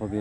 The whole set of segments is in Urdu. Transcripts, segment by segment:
خوب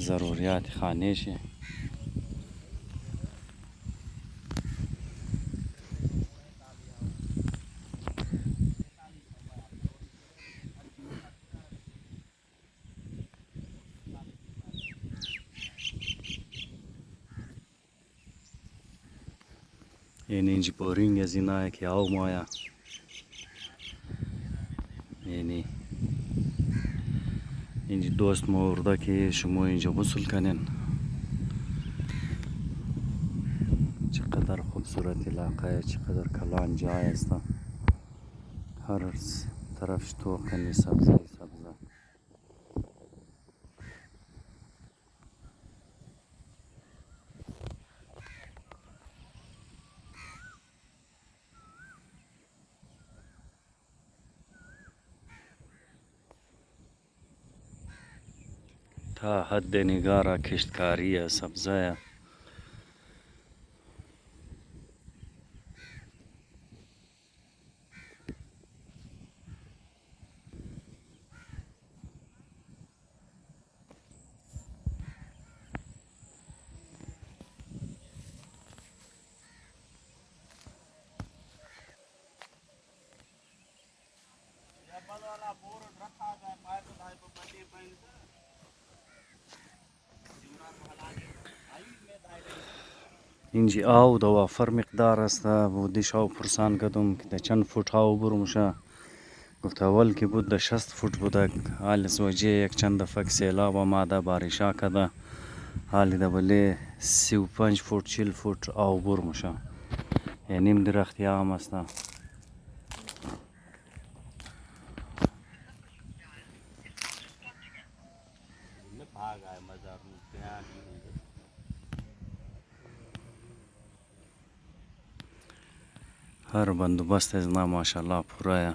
ضروریات خانه شه یعنی اینجا بورینگ از اینه که آو مایا یعنی اینجا دوست مورده که شما اینجا غسل کنین چقدر خوبصورت علاقه چقدر کلان جای است هر طرفش تو کنی سبزه تا حد نگاه کشتکاری سبزه اینجی آو دو وافر مقدار است بودیش آو پرسان کدوم که چند فوت آو برموشه گفت اول که بود 60 فوت بوده حال زوجه یک چند دفعه سیلاب آمده بارشا کده حالی ده بله 35 فوت 40 فوت آو برموشه یعنی نیم درختی آم است هر بندوبست از نه ماشاءالله پورا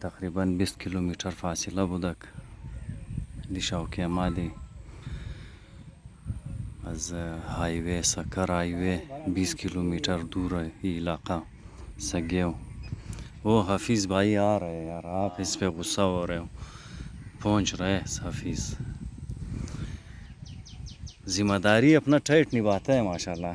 تقریبا 20 کیلومتر فاصله بودک دیشاوکی آمدی از هایوی سکر هایوی 20 کیلومتر دور ہے علاقہ سگیو وہ حفیظ بھائی آ رہے ہیں یار آپ اس پہ غصہ ہو رہے ہو پہنچ رہے حفیظ ذمہ داری اپنا ٹائٹ نبھاتا ہے ماشاءاللہ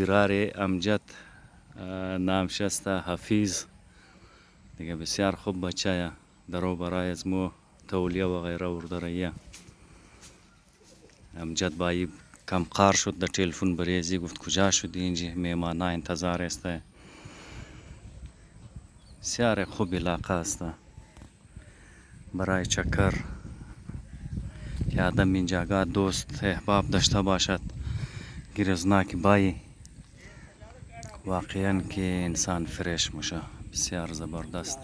birare amjad نامش است حفیظ دیگه بسیار خوب بچه یا درو برای از مو تولیه و غیره وردرایه امجد بایی کم قار شد در تلفن بریزی گفت کجا شدی اینجا میمانه انتظار است بسیار خوب علاقه است برای چکر که آدم اینجا دوست احباب داشته باشد گرزناک بایی واقعا که انسان فرش میشه بسیار زبردست.